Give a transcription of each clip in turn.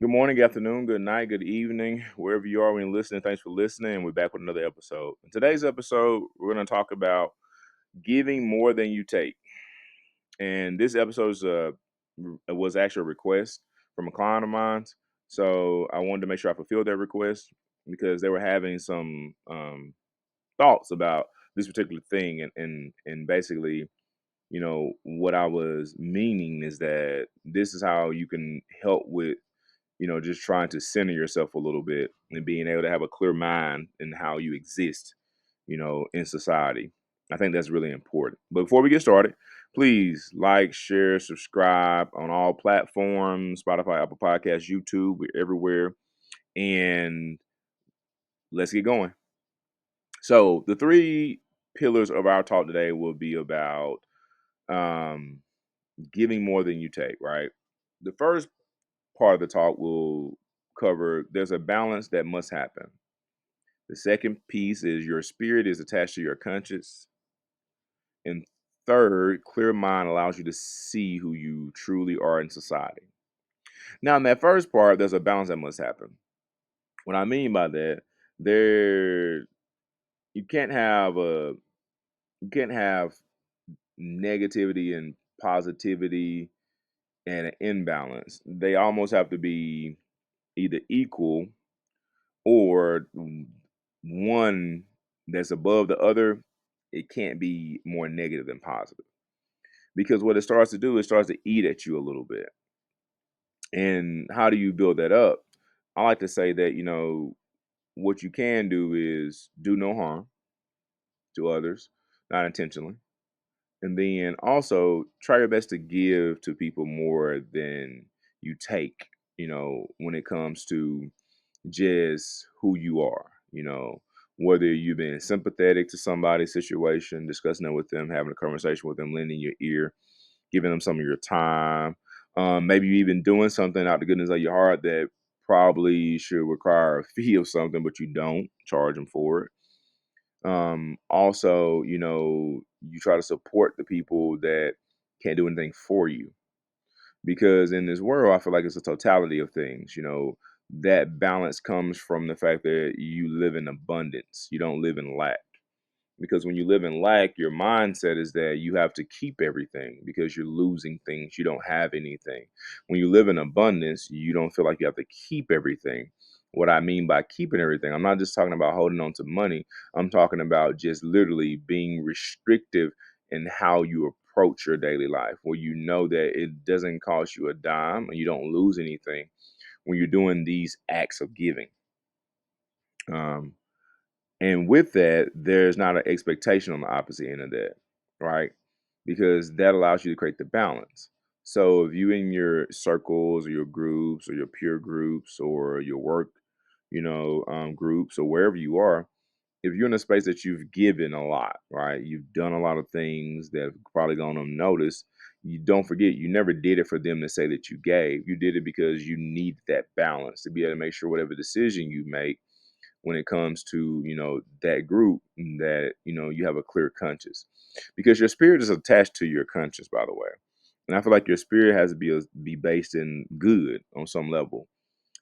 Good morning, good afternoon, good night, good evening, wherever you are when you're listening. Thanks for listening. We're back with another episode. In today's episode, we're going to talk about giving more than you take. And this episode was actually a request from a client of mine. So I wanted to make sure I fulfilled that request because they were having some thoughts about this particular thing. And basically, what I was meaning is that this is how you can help with just trying to center yourself a little bit and being able to have a clear mind in how you exist, in society. I think that's really important. But before we get started, please like, share, subscribe on all platforms, Spotify, Apple Podcasts, YouTube, we're everywhere. And let's get going. So the three pillars of our talk today will be about um, giving more than you take, right? The first part of the talk will cover there's a balance that must happen. The second piece is your spirit is attached to your conscience. And third, clear mind allows you to see who you truly are in society. Now, in that first part, there's a balance that must happen. What I mean by that, there you can't have a you can't have negativity and positivity and an imbalance. They almost have to be either equal or one that's above the other. It can't be more negative than positive because what it starts to do, it starts to eat at you a little bit. And how do you build that up? I like to say that, what you can do is do no harm to others, not intentionally. And then also try your best to give to people more than you take, when it comes to just who you are, whether you've been sympathetic to somebody's situation, discussing it with them, having a conversation with them, lending your ear, giving them some of your time. Maybe you even doing something out the goodness of your heart that probably should require a fee of something, but you don't charge them for it. Also, you try to support the people that can't do anything for you because in this world, I feel like it's a totality of things. That balance comes from the fact that you live in abundance, you don't live in lack. Because when you live in lack, your mindset is that you have to keep everything because you're losing things, you don't have anything. When you live in abundance, you don't feel like you have to keep everything. What I mean by keeping everything, I'm not just talking about holding on to money. I'm talking about just literally being restrictive in how you approach your daily life, where you know that it doesn't cost you a dime and you don't lose anything when you're doing these acts of giving. Um, and with that, there's not an expectation on the opposite end of that, right? Because that allows you to create the balance. So if you in your circles or your groups or your peer groups or your work, groups or wherever you are, if you're in a space that you've given a lot, right? You've done a lot of things that have probably gone unnoticed. You don't forget, you never did it for them to say that you gave. You did it because you need that balance to be able to make sure whatever decision you make when it comes to that group that you have a clear conscience because your spirit is attached to your conscience, by the way. And I feel like your spirit has to be based in good on some level,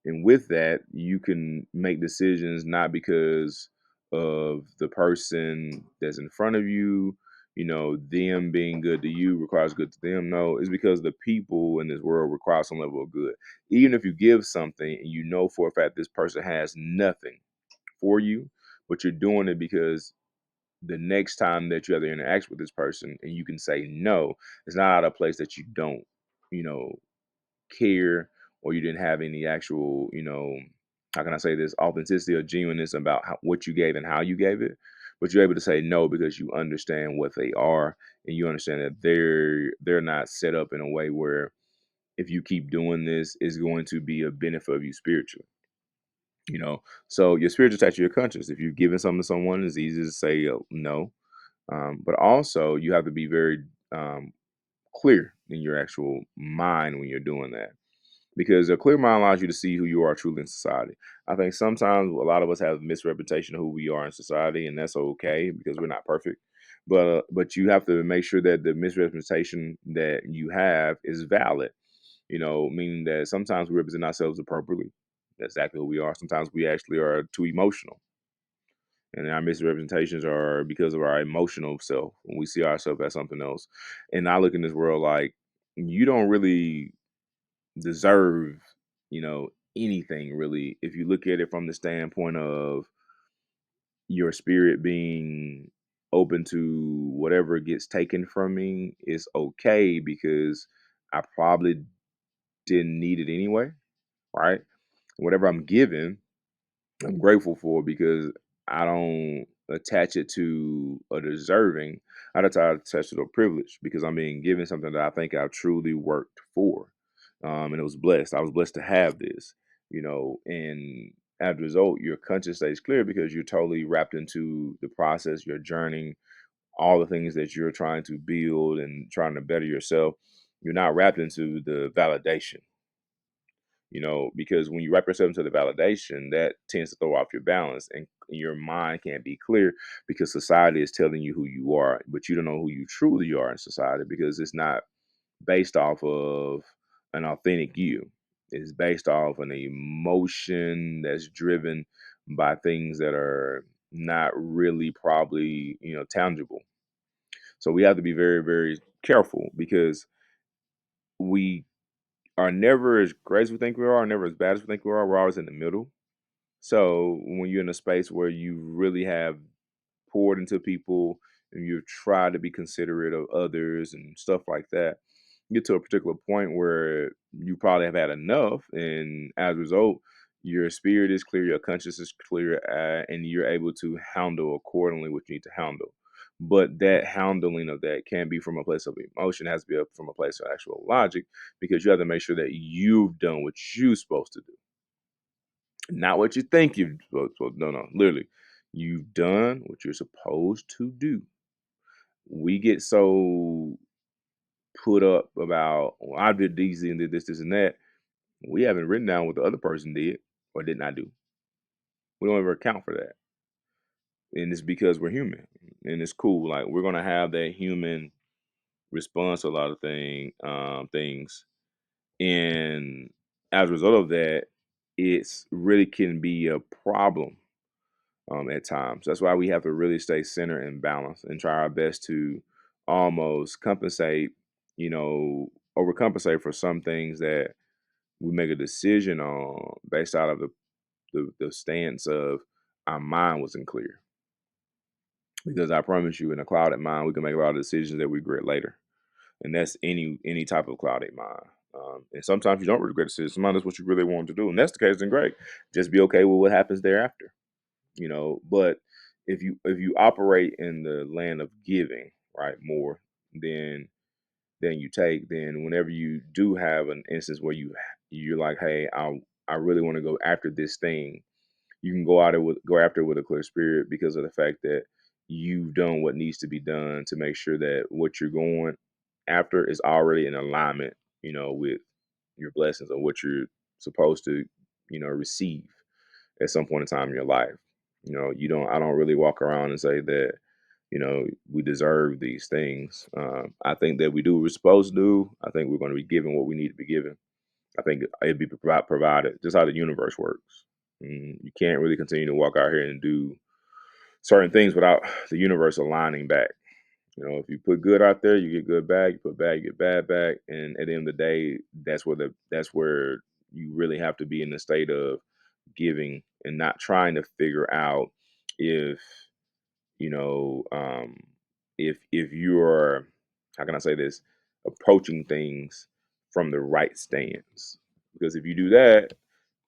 and with that you can make decisions not because of the person that's in front of you, them being good to you requires good to them. No, it's because the people in this world require some level of good. Even if you give something and you know for a fact this person has nothing for you, but you're doing it because the next time that you have to interact with this person and you can say no, it's not out of place that you don't, you know, care or you didn't have any actual, how can I say this, authenticity or genuineness about what you gave and how you gave it. But you're able to say no because you understand what they are and you understand that they're not set up in a way where if you keep doing this, it's going to be a benefit of you spiritually. So your spirit attached to your conscience. If you've given something to someone, it's easy to say no. But also you have to be very clear in your actual mind when you're doing that, because a clear mind allows you to see who you are truly in society. I think sometimes a lot of us have a misrepresentation of who we are in society, and that's okay because we're not perfect. But you have to make sure that the misrepresentation that you have is valid, Meaning that sometimes we represent ourselves appropriately. That's exactly who we are. Sometimes we actually are too emotional. And our misrepresentations are because of our emotional self when we see ourselves as something else. And I look in this world like you don't really deserve, anything really. If you look at it from the standpoint of your spirit being open to whatever gets taken from me is okay because I probably didn't need it anyway, right? Whatever I'm given, I'm grateful for because I don't attach it to a deserving. I don't attach it to a privilege because I'm being given something that I think I truly worked for. And it was blessed. I was blessed to have this, and as a result, your conscience stays clear because you're totally wrapped into the process, your journey, all the things that you're trying to build and trying to better yourself. You're not wrapped into the validation, because when you wrap yourself into the validation, that tends to throw off your balance and your mind can't be clear because society is telling you who you are, but you don't know who you truly are in society because it's not based off of an authentic you. It's based off an emotion that's driven by things that are not really probably, tangible. So we have to be very, very careful because we are never as great as we think we are, never as bad as we think we are. We're always in the middle. So when you're in a space where you really have poured into people and you try to be considerate of others and stuff like that, you get to a particular point where you probably have had enough. And as a result, your spirit is clear, your conscience is clear, and you're able to handle accordingly what you need to handle. But that handling of that can't be from a place of emotion, it has to be up from a place of actual logic because you have to make sure that you've done what you're supposed to do, not what you think you're supposed to. No, no, literally, you've done what you're supposed to do. We get so put up about, well, I did these and did this, and that. We haven't written down what the other person did or did not do. We don't ever account for that. And it's because we're human. And it's cool. Like we're gonna have that human response to a lot of things. And as a result of that, it's really can be a problem at times. That's why we have to really stay centered and balanced and try our best to almost compensate, overcompensate for some things that we make a decision on based out of the stance of our mind wasn't clear. Because I promise you, in a clouded mind, we can make a lot of decisions that we regret later, and that's any type of clouded mind. And sometimes you don't regret decisions. Sometimes that's what you really want to do, and that's the case. Then great, just be okay with what happens thereafter. But if you operate in the land of giving, right, more than than you take, then whenever you do have an instance where you're like, hey, I really want to go after this thing, you can go after it with a clear spirit because of the fact that you've done what needs to be done to make sure that what you're going after is already in alignment, with your blessings or what you're supposed to, receive at some point in time in your life. You don't I don't really walk around and say that, we deserve these things. I think that we do what we're supposed to do. I think we're going to be given what we need to be given. I think it'd be provided, just how the universe works. You can't really continue to walk out here and do certain things without the universe aligning back. If you put good out there, you get good back. You put bad, you get bad back. And at the end of the day, that's where you really have to be in the state of giving and not trying to figure out if you know if you're, how can I say this, approaching things from the right stance. Because if you do that,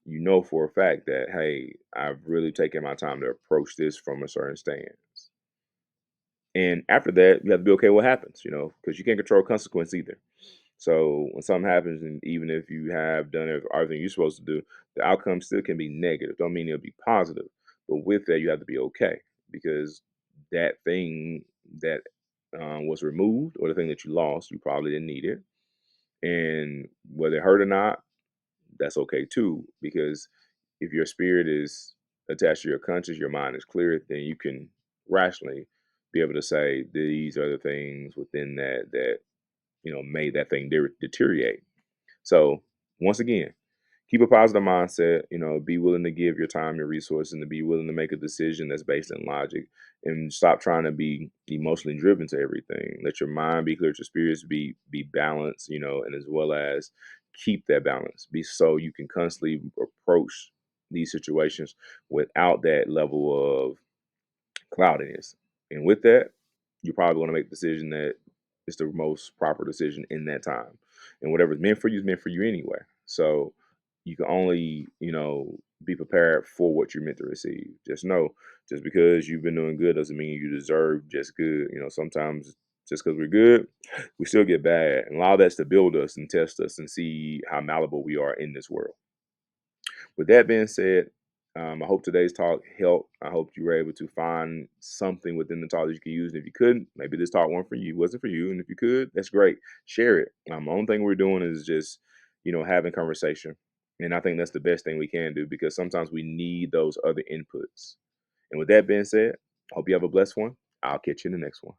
you know for a fact that, hey, I've really taken my time to approach this from a certain stance. And after that, you have to be okay with what happens, because you can't control consequence either. So when something happens, and even if you have done everything you're supposed to do, the outcome still can be negative. Don't mean it'll be positive, but with that, you have to be okay because that thing that was removed or the thing that you lost, you probably didn't need it, and whether it hurt or not, that's okay too. Because if your spirit is attached to your conscience, your mind is clear, then you can rationally be able to say these are the things within that made that thing deteriorate. So, once again, keep a positive mindset, be willing to give your time, your resources, and to be willing to make a decision that's based in logic, and stop trying to be emotionally driven to everything. Let your mind be clear, your spirits be balanced, and as well as keep that balance. Be so you can constantly approach these situations without that level of cloudiness. And with that, you probably want to make the decision that is the most proper decision in that time. And whatever's meant for you is meant for you anyway. So you can only, be prepared for what you're meant to receive. Just know, just because you've been doing good doesn't mean you deserve just good. Sometimes just because we're good, we still get bad. And allow that to build us and test us and see how malleable we are in this world. With that being said, I hope today's talk helped. I hope you were able to find something within the talk that you could use. And if you couldn't, maybe this talk wasn't for you. And if you could, that's great. Share it. The only thing we're doing is just, having conversation. And I think that's the best thing we can do because sometimes we need those other inputs. And with that being said, I hope you have a blessed one. I'll catch you in the next one.